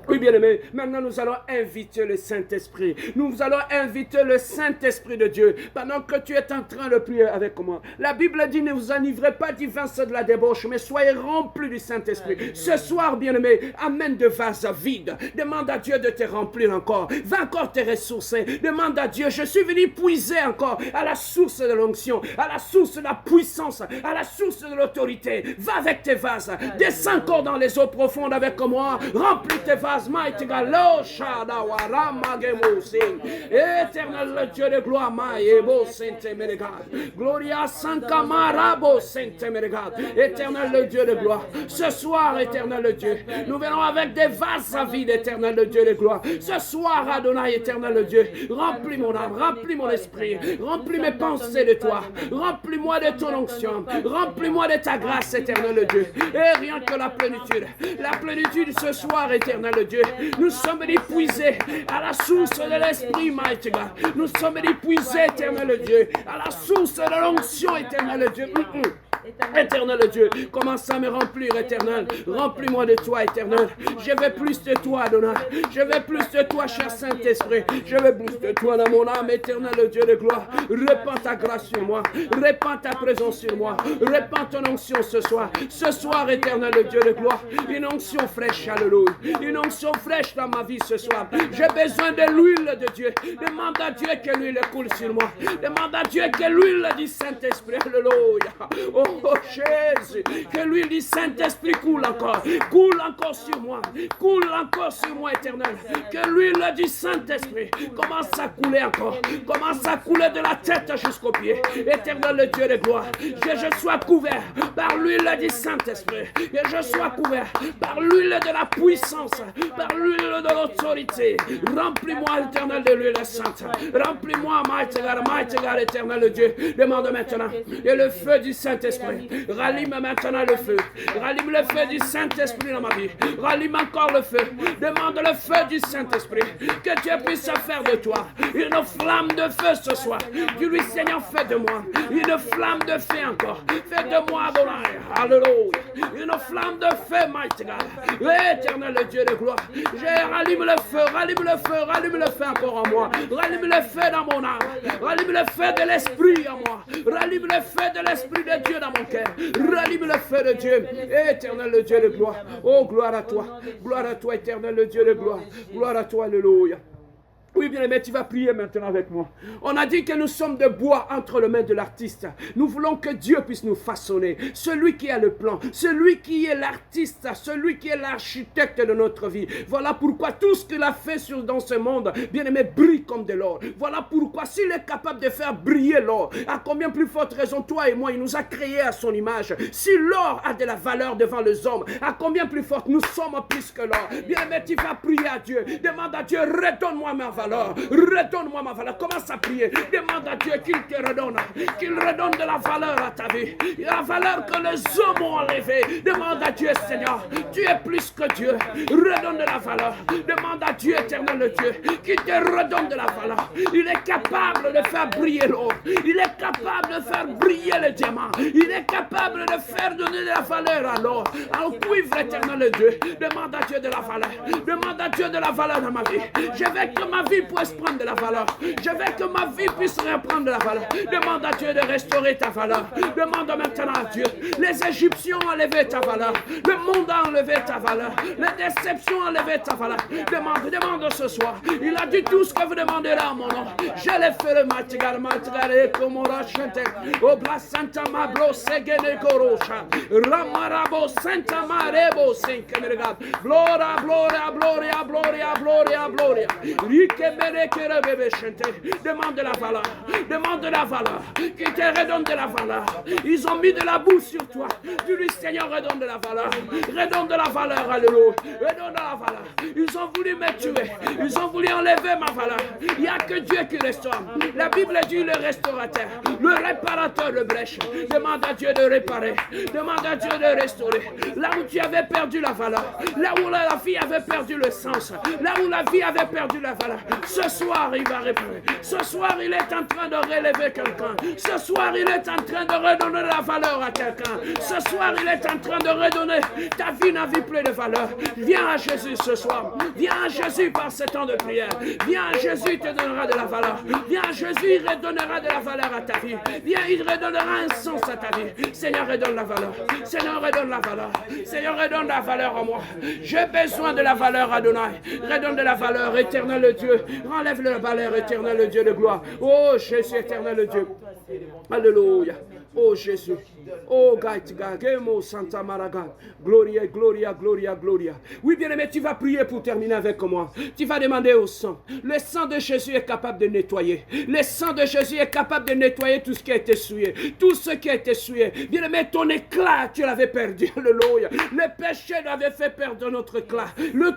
Oui, bien-aimé, maintenant nous allons inviter le Saint-Esprit. Nous allons inviter le Saint-Esprit de Dieu pendant que tu es en train de prier avec moi. La Bible dit, ne vous enivrez pas du vin de la débauche, mais soyez remplis du Saint-Esprit. Ce soir, bien-aimé, amène de vases vides. Demande à Dieu de te remplir encore. Va encore te ressourcer. Demande à Dieu, je suis venu puiser encore à la source de l'onction, à la source de la puissance, à la source de l'autorité. Va avec tes vases. Descends encore dans les eaux profondes avec moi. Remplis tes vases. Mighty God, lo shada warama gemosin. Éternel le Dieu de gloire, maïebo sainte merigade. Gloria sanka marabo sainte merigade. Éternel le Dieu de gloire. Ce soir, éternel le Dieu, nous venons avec des vases vides, éternel le Dieu de gloire. Ce soir, Adonai, éternel le Dieu, remplis mon âme, remplis mon esprit, remplis mes pensées de toi, remplis-moi de ton onction, remplis-moi de ta grâce, éternel le Dieu. Et rien que la plénitude ce soir, éternel le Dieu. Nous sommes épuisés à la source de l'esprit, mighty God. Nous sommes épuisés, éternel Dieu, à la source de l'onction, éternel Dieu. Éternel Dieu, commence à me remplir, éternel. Remplis-moi de toi, éternel. Je veux plus de toi, Adonai. Je veux plus de toi, cher Saint-Esprit. Je veux plus de toi dans mon âme, éternel Dieu de gloire. Répands ta grâce sur moi. Répands ta présence sur moi. Répands ton onction ce soir. Ce soir, éternel Dieu de gloire. Une onction fraîche, alléluia. Une onction fraîche dans ma vie ce soir. J'ai besoin de l'huile de Dieu. Demande à Dieu que l'huile coule sur moi. Demande à Dieu que l'huile du Saint-Esprit, alléluia. Oh Jésus, que l'huile du Saint-Esprit coule encore sur moi, éternel. Que l'huile du Saint-Esprit commence à couler encore, commence à couler de la tête jusqu'aux pieds. Éternel le Dieu de gloire, que je sois couvert par l'huile du Saint-Esprit, que je sois couvert par l'huile de la puissance, par l'huile de l'autorité. Remplis-moi, éternel, de l'huile sainte. Remplis-moi, mighty God, éternel le Dieu. Demande maintenant, et le feu du Saint-Esprit. Rallume maintenant le feu. Rallume le feu du Saint-Esprit dans ma vie. Rallume encore le feu. Demande le feu du Saint-Esprit. Que Dieu puisse faire de toi une flamme de feu ce soir. Dis-lui, Seigneur, fais de moi une flamme de feu encore. Fais de moi, Adonai. Alléluia. Une flamme de feu, mighty God. Éternel Dieu de gloire. Je rallume le feu, rallume le feu, rallume le feu encore en moi. Rallume le feu dans mon âme. Rallume le feu de l'esprit en moi. Rallume le feu de l'esprit de Dieu dans mon cœur. Rallume le feu de Dieu. Éternel le Dieu de gloire. Oh, gloire à toi. Gloire à toi, éternel le Dieu de gloire. Gloire à toi, alléluia. Oui, bien aimé, tu vas prier maintenant avec moi. On a dit que nous sommes de bois entre les mains de l'artiste. Nous voulons que Dieu puisse nous façonner. Celui qui a le plan, celui qui est l'artiste, celui qui est l'architecte de notre vie. Voilà pourquoi tout ce qu'il a fait dans ce monde, bien aimé, brille comme de l'or. Voilà pourquoi s'il est capable de faire briller l'or, à combien plus forte raison, toi et moi, il nous a créés à son image. Si l'or a de la valeur devant les hommes, à combien plus forte nous sommes plus que l'or. Bien aimé, tu vas prier à Dieu. Demande à Dieu, redonne-moi ma valeur. Redonne-moi ma valeur. Commence à prier. Demande à Dieu qu'il te redonne. Qu'il redonne de la valeur à ta vie. La valeur que les hommes ont enlevée. Demande à Dieu, Seigneur. Tu es plus que Dieu. Redonne de la valeur. Demande à Dieu, éternel Dieu, qu'il te redonne de la valeur. Il est capable de faire briller l'or. Il est capable de faire briller le diamant. Il est capable de faire donner de la valeur à l'or. Au cuivre, éternel Dieu. Demande à Dieu de la valeur. Demande à Dieu de la valeur dans ma vie. Je veux que ma vie puisse prendre de la valeur. Je veux que ma vie puisse reprendre de la valeur. Demande à Dieu de restaurer ta valeur. Demande maintenant à Dieu. Les Égyptiens ont enlevé ta valeur. Le monde a enlevé ta valeur. Les déceptions ont enlevé ta valeur. Demande ce soir. Il a dit tout ce que vous demanderez en mon nom. Je l'ai fait le matigar, et comme on rachète. Obla Santa Mabro, Segene Korosha. Ramarabo, Santa Marebo, Senkemergad. Gloria, gloria, gloria, gloria, gloria, gloria. Demande de la valeur. Demande de la valeur. Qu'il te redonne de la valeur. Ils ont mis de la boue sur toi. Dis-lui, Seigneur, redonne de la valeur. Redonne de la valeur, alléluia. Redonne de la valeur. Ils ont voulu me tuer. Ils ont voulu enlever ma valeur. Il n'y a que Dieu qui restaure. La Bible dit le restaurateur, le réparateur de brèche. Demande à Dieu de réparer. Demande à Dieu de restaurer. Là où tu avais perdu la valeur. Là où la vie avait perdu le sens. Là où la vie avait perdu la valeur. Ce soir, il va réparer. Ce soir, il est en train de relever quelqu'un. Ce soir, il est en train de redonner la valeur à quelqu'un. Ce soir, il est en train de redonner ta vie n'a vu plus de valeur. Viens à Jésus ce soir. Viens à Jésus par ce temps de prière. Viens à Jésus, il te donnera de la valeur. Viens à Jésus, il redonnera de la valeur à ta vie. Viens, il redonnera un sens à ta vie. Seigneur, redonne la valeur. Seigneur, redonne la valeur. Seigneur, redonne la valeur en moi. J'ai besoin de la valeur, Adonai. Redonne de la valeur, éternel Dieu. Enlève la valeur, éternel Dieu de gloire. Oh, Jésus, éternel Dieu. Alléluia. Oh Jésus, oh Gaïtgagemo Santa Maraga, Gloria, Gloria, Gloria, Gloria. Oui, bien-aimé, tu vas prier pour terminer avec moi. Tu vas demander au sang. Le sang de Jésus est capable de nettoyer. Le sang de Jésus est capable de nettoyer tout ce qui a été souillé. Tout ce qui a été souillé. Bien-aimé, ton éclat, tu l'avais perdu. Alléluia. Le péché l'avait fait perdre notre éclat.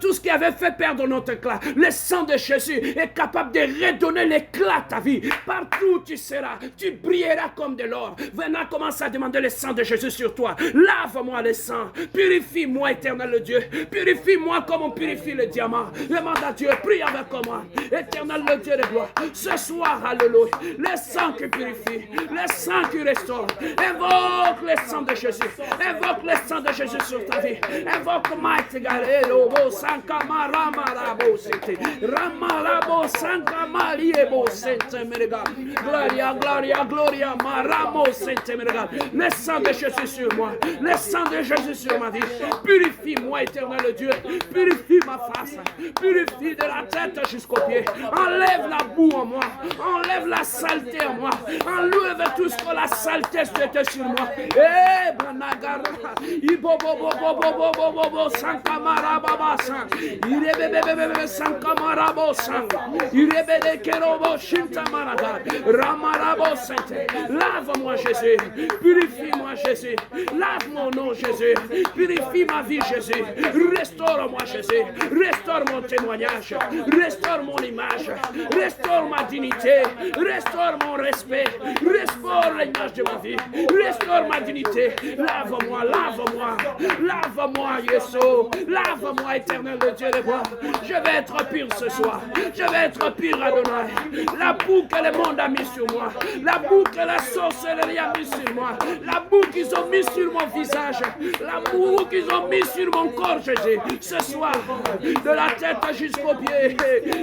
Tout ce qui avait fait perdre notre éclat. Le sang de Jésus est capable de redonner l'éclat à ta vie. Partout où tu seras, tu brilleras comme de l'or. Maintenant, commence à demander le sang de Jésus sur toi. Lave-moi le sang. Purifie-moi, éternel Dieu. Purifie-moi comme on purifie le diamant. Demande à Dieu, prie avec moi. Éternel le Dieu de gloire. Ce soir, alléluia. Le sang qui purifie. Le sang qui restaure. Invoque le sang de Jésus. Invoque le sang de Jésus sur ta vie. Invoque Mighty God. Elobo Sankamara Marabo Sete. Ramarabo Sankamariebo Sete Merega. Gloria, Gloria, Gloria Maramo Sete. Le sang de Jésus sur moi. Le sang de Jésus sur ma vie. Purifie-moi, éternel Dieu. Purifie ma face. Purifie de la tête jusqu'aux pieds. Enlève la boue en moi. Enlève la saleté en moi. Enlève tout ce que la saleté était sur moi. Eh, Banagara. Ibobobobobobobobobo. Sankamara Babasan. Irebebebebe Sankamara Bosan. Irebede Kerobo Shintamaraga. Ramarabo Sente. Lave-moi, Jésus. Purifie-moi, Jésus. Lave mon nom, Jésus. Purifie ma vie, Jésus. Restaure-moi, Jésus. Restaure mon témoignage. Restaure mon image. Restaure ma dignité. Restaure mon respect. Restaure l'image de ma vie. Restaure ma dignité. Lave-moi, lave-moi. Lave-moi, Jésus. Lave-moi, éternel de Dieu de gloire. Je vais être pur ce soir. Je vais être pur, Adonai. La boue que le monde a mis sur moi. La boue que la sorcellerie a mis sur moi. La boue qu'ils ont mis sur mon visage. La boue qu'ils ont mis sur mon corps, Jésus. Ce soir, de la tête jusqu'aux pieds.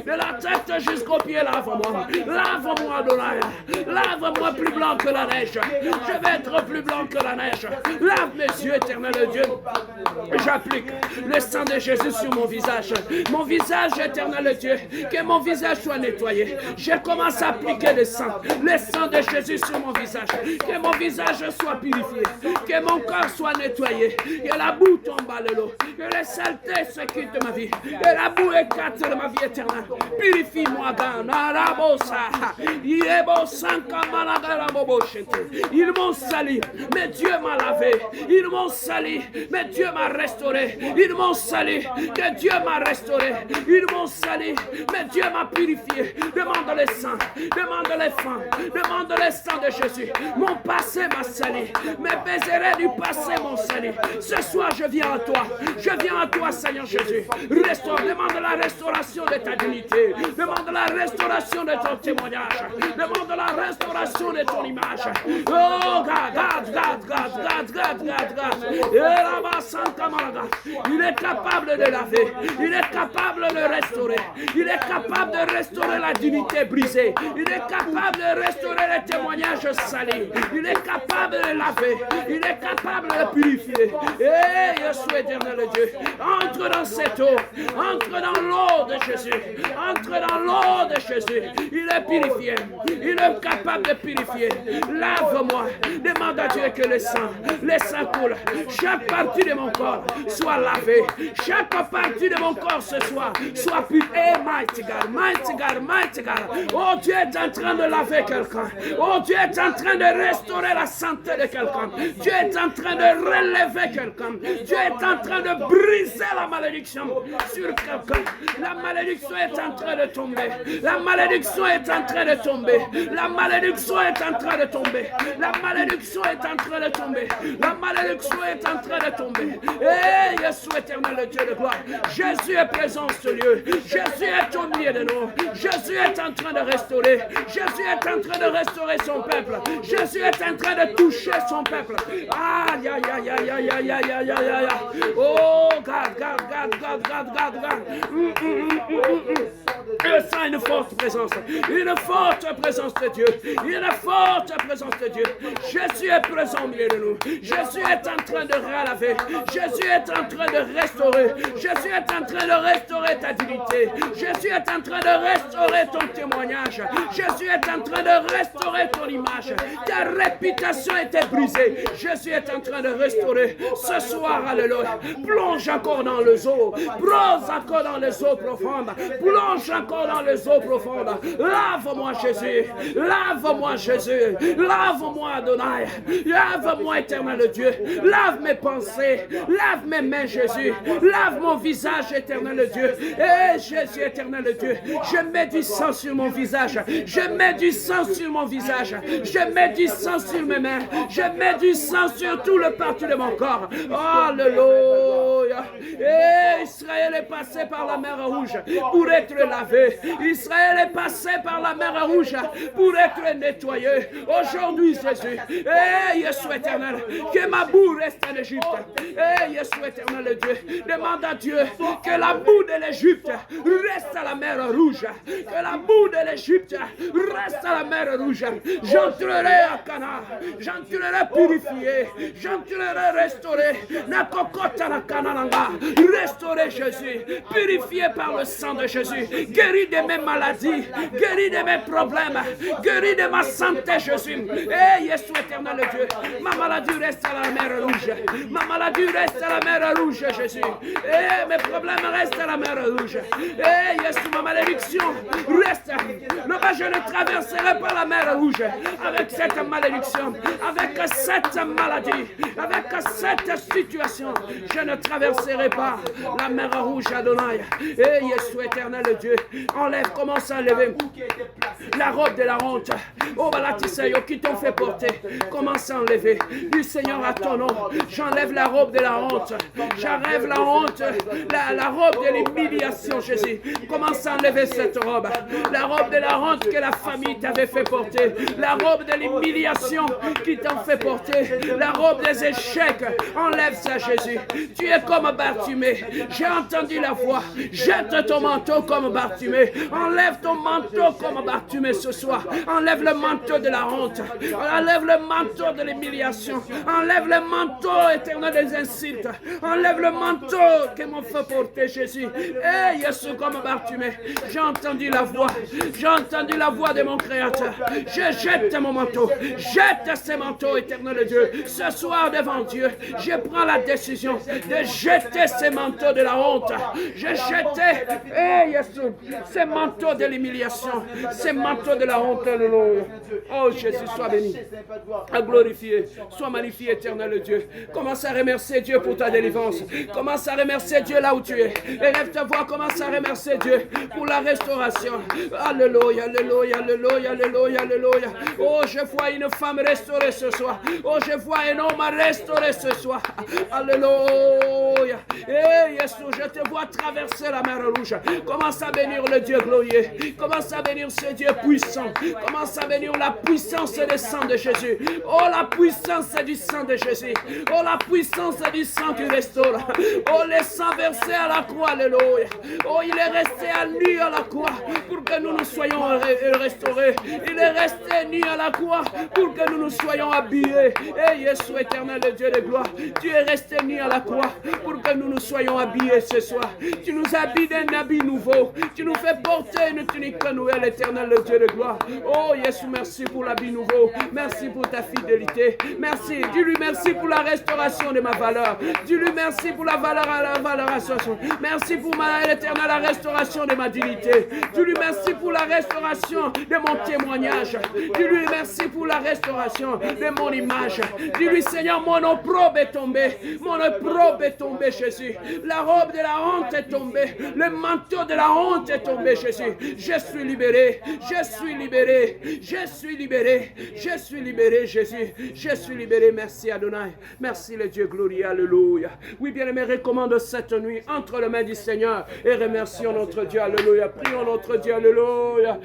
De la tête jusqu'aux pieds, lave-moi. Lave-moi, Adonai. Lave-moi plus blanc que la neige. Je vais être plus blanc que la neige. Lave mes yeux, éternel Dieu. J'applique le sang de Jésus sur mon visage. Mon visage, éternel Dieu. Que mon visage soit nettoyé. Je commence à appliquer le sang de Jésus sur mon visage. Que mon visage soit purifié. Que mon corps soit nettoyé. Que la boue tombe à l'eau. Que les saletés se quittent de ma vie. Que la boue écarte de ma vie éternelle. Purifie-moi, ils m'ont sali, mais Dieu m'a lavé. Ils m'ont sali, mais Dieu m'a restauré. Ils m'ont sali, que Dieu m'a restauré. Ils m'ont sali, mais Dieu m'a purifié. Demande le sang, demande le sang, demande le sang de Jésus. Mon passé m'a sali, mes baisers du passé m'ont sali. Ce soir, je viens à toi. Je viens à toi, Seigneur Jésus. Restaure, demande la restauration de ta dignité. Demande la restauration de ton témoignage. Demande la restauration de ton image. Oh, God. Il est capable de laver. Il est capable de restaurer. Il est capable de restaurer la dignité brisée. Il est capable de restaurer les témoignages salis. Il est capable de laver. Il est capable de purifier. Et Jésus éternel Dieu, entre dans cette eau. Entre dans l'eau de Jésus. Entre dans l'eau de Jésus. Il est purifié. Il est capable de purifier. Lave-moi. Demande à Dieu que le sang coule. Chaque partie de mon corps soit lavée. Chaque partie de mon corps ce soir soit purifiée. Mighty God, mighty God, mighty God. Oh, Dieu est en train de laver quelqu'un. Oh, Dieu est en train de restaurer la santé de quelqu'un. Dieu est en train de relever quelqu'un. Dieu est en train de briser la malédiction sur quelqu'un. La malédiction est en train de tomber. La malédiction est en train de tomber. La malédiction est en train de tomber. La malédiction est en train de tomber. La malédiction est en train de tomber. Et Jésus éternel, le Dieu de gloire. Jésus est présent en ce lieu. Jésus est au milieu de nous. Jésus est en train de restaurer. Jésus est en train de restaurer son peuple. Jésus est en train de toucher son peuple. Aïe, aïe, aïe, aïe, aïe, aïe, aïe, aïe, aïe, aïe. Oh, God. Je sens une forte présence. Une forte présence de Dieu. Une forte présence de Dieu. Jésus est présent au milieu de nous. Jésus est en train de relaver. Jésus est en train de restaurer. Jésus est en train de restaurer ta dignité. Jésus est en train de restaurer ton témoignage. Jésus est en train de restaurer ton image. Ta réputation était brisée. Jésus est en train de restaurer. Ce soir, alléluia. Plonge encore dans les eaux. Plonge encore dans les eaux profondes. Plonge encore dans les eaux profondes. Lave-moi, Jésus. Lave-moi, Jésus. Lave-moi, Adonai. Lave-moi, éternel Dieu. Lave mes pensées. Lave mes mains, Jésus. Lave mon visage, éternel Dieu. Et Jésus, éternel Dieu. Je mets du sang sur mon visage. Je mets du sang sur mon visage. Je mets du sang sur mes mains. Je mets du sang sur tout le parti de mon corps. Alléluia. Et Israël est passé par la mer Rouge pour être lavé. Israël est passé par la mer Rouge pour être nettoyé. Aujourd'hui, Jésus, Jésus éternel, que ma boue reste en Égypte. Jésus éternel Dieu, demande à Dieu que la boue de l'Égypte reste à la mer Rouge. Que la boue de l'Égypte reste à la mer Rouge. J'entrerai à Cana. J'entrerai purifié. J'entrerai restauré. Nakokota na Kanananga. Restauré Jésus. Purifié par le sang de Jésus. Guéri de mes maladies. Guéri de mes problèmes. Guéri de ma santé, Jésus. Jésus éternel Dieu. Ma maladie reste à la mer Rouge. Ma maladie reste à la mer Rouge, Jésus. Mes problèmes restent à la mer Rouge. Jésus, ma malédiction reste. Non, je ne traverserai pas la mer Rouge avec cette malédiction, avec cette maladie, avec cette situation. Je ne traverserai pas la mer Rouge, Adonai. Jésus éternel Dieu, enlève, commence à enlever la robe de la honte. Oh, Balatisayo, qui t'ont fait porter, commence à enlever. Du Seigneur à ton nom, j'enlève la robe de la honte. J'enlève la honte, la robe de l'humiliation, Jésus. Commence à enlever cette robe. La robe de la honte que la famille t'avait fait porter. La robe de l'humiliation qui t'ont fait porter. La robe des échecs. Enlève ça, Jésus. Tu es comme Bartimée. J'ai entendu la voix. Jette ton manteau comme Bartimée. Enlève ton manteau comme Bartimée ce soir. Enlève le manteau de la honte. Enlève le manteau de l'humiliation. Enlève le manteau éternel des insultes. Enlève le manteau que m'ont fait porter, Jésus. Jésus comme Bartimée. J'ai entendu la voix. J'ai entendu la voix de mon Créateur. Je jette mon manteau. Jette ce manteau, éternel Dieu. Ce soir devant Dieu, je prends la décision de jeter ce manteau de la honte. Je jette, Jésus, ce manteau de l'humiliation. Ce manteau de la honte. Oh Jésus, sois béni. Glorifié. Sois magnifié, éternel Dieu. Commence à remercier Dieu pour ta délivrance. Commence à remercier Dieu là où tu es. Élève ta voix, commence à remercier Dieu pour la restauration. Alléluia, alléluia, alléluia, alléluia, alléluia. Oh, je vois une femme restaurée ce soir. Oh, je vois un homme restauré ce soir. Alléluia. Jésus, je te vois traverser la mer Rouge. Commence à bénir le Dieu glorieux. Commence à bénir ce Dieu puissant. Commence à bénir la puissance du sang de Jésus. Oh, la puissance du sang de Jésus. Oh, la puissance du sang qui restaure. Oh, le sang versé à la croix. Alléluia. Oh, il est est resté à nu à la croix pour que nous nous soyons restaurés. Il est resté nu à la croix pour que nous nous soyons habillés. Et Jésus éternel, le Dieu de gloire, tu es resté nu à la croix pour que nous nous soyons habillés ce soir. Tu nous habilles d'un habit nouveau. Tu nous fais porter une tunique nouvelle, éternel, le Dieu de gloire. Oh Jésus, merci pour l'habit nouveau. Merci pour ta fidélité. Merci. Dis-lui merci pour la restauration de ma valeur. Dis-lui merci pour la valorisation. Merci pour l'éternel, la restauration de ma dignité. Dis-lui merci pour la restauration de mon témoignage. Dis-lui merci pour la restauration de mon image. Dis-lui Seigneur, mon opprobre est tombé. Mon opprobre est tombé, Jésus. La robe de la honte est tombée. Le manteau de la honte est tombé, Jésus. Je suis libéré. Je suis libéré. Je suis libéré. Je suis libéré, Jésus. Je suis libéré. Merci Adonai. Merci le Dieu glorieux. Alléluia. Oui, bien-aimé, recommande cette nuit entre les mains du Seigneur et remercions notre Dieu. Alléluia. Prions notre Dieu. Alléluia.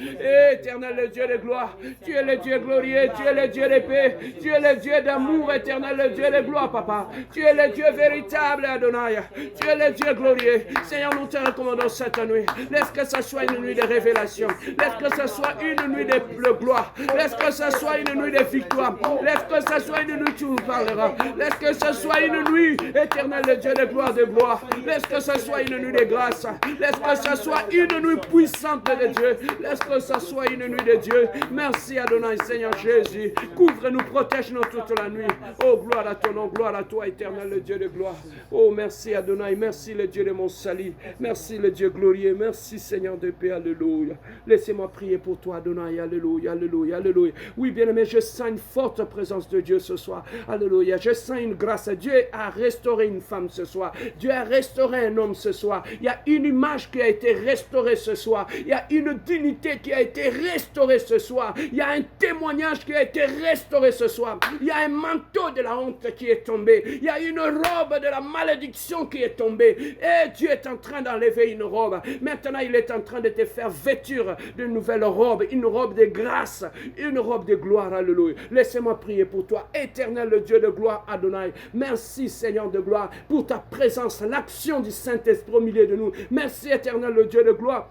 Éternel, le Dieu de gloire. Tu es le Dieu glorieux. Tu es le Dieu de paix. Tu es le Dieu d'amour. Éternel, le Dieu de gloire, Papa. Tu es le Dieu véritable, Adonai. Tu es le Dieu glorieux. Seigneur, nous te recommandons cette nuit. Laisse que ce soit une nuit de révélation. Laisse que ce soit une nuit de gloire. Laisse que ce soit une nuit de victoire. Laisse que ce soit une nuit où tu nous parleras. Laisse que ce soit une nuit, éternel, le Dieu de gloire, de gloire. Laisse que ce soit une nuit de grâce. Laisse que ce soit une nuit puissante de Dieu. Laisse que ce soit une nuit de Dieu. Merci Adonai, Seigneur Jésus. Couvre-nous, protège-nous toute la nuit. Oh, gloire à ton nom, gloire à toi, éternel, le Dieu de gloire. Oh, merci Adonai, merci le Dieu de mon salut. Merci le Dieu glorieux. Merci Seigneur de paix, alléluia. Laissez-moi prier pour toi, Adonai, alléluia, alléluia, alléluia. Oui, bien-aimé, je sens une forte présence de Dieu ce soir. Alléluia, je sens une grâce. Dieu a restauré une femme ce soir. Dieu a restauré un homme ce soir. Il y a une image qui a été restaurée ce soir. Il y a une dignité qui a été restaurée ce soir. Il y a un témoignage qui a été restauré ce soir. Il y a un manteau de la honte qui est tombé. Il y a une robe de la malédiction qui est tombée. Et Dieu est en train d'enlever une robe. Maintenant, il est en train de te faire vêtir de nouvelles robes. Une robe de grâce. Une robe de gloire. Alléluia. Laissez-moi prier pour toi. Éternel, le Dieu de gloire, Adonai. Merci, Seigneur de gloire, pour ta présence, l'action du Saint-Esprit au milieu de nous. Merci, éternel, le Dieu de gloire.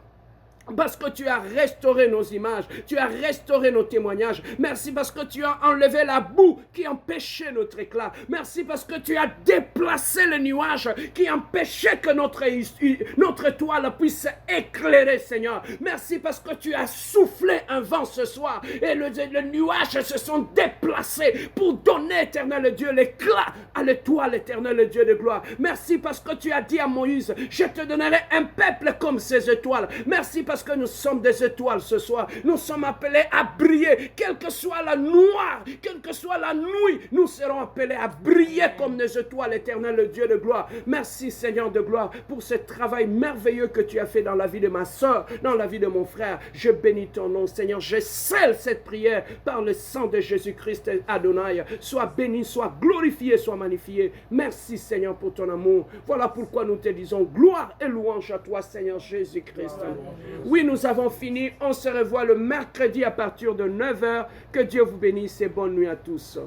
Parce que tu as restauré nos images, tu as restauré nos témoignages. Merci parce que tu as enlevé la boue qui empêchait notre éclat. Merci parce que tu as déplacé le nuage qui empêchait que notre toile puisse éclairer, Seigneur. Merci parce que tu as soufflé un vent ce soir et le nuage se sont déplacés pour donner, éternel Dieu, l'éclat à l'étoile, éternel Dieu de gloire. Merci parce que tu as dit à Moïse, je te donnerai un peuple comme ces étoiles. Merci parce que nous sommes des étoiles ce soir. Nous sommes appelés à briller. Quelle que soit la noire, quelle que soit la nuit, nous serons appelés à briller comme des étoiles, éternel, le Dieu de gloire. Merci, Seigneur de gloire, pour ce travail merveilleux que tu as fait dans la vie de ma soeur, dans la vie de mon frère. Je bénis ton nom, Seigneur. Je scelle cette prière par le sang de Jésus-Christ, Adonai. Sois béni, sois glorifié, sois magnifié. Merci, Seigneur, pour ton amour. Voilà pourquoi nous te disons gloire et louange à toi, Seigneur Jésus-Christ. Oui, nous avons fini. On se revoit le mercredi à partir de 9h. Que Dieu vous bénisse et bonne nuit à tous.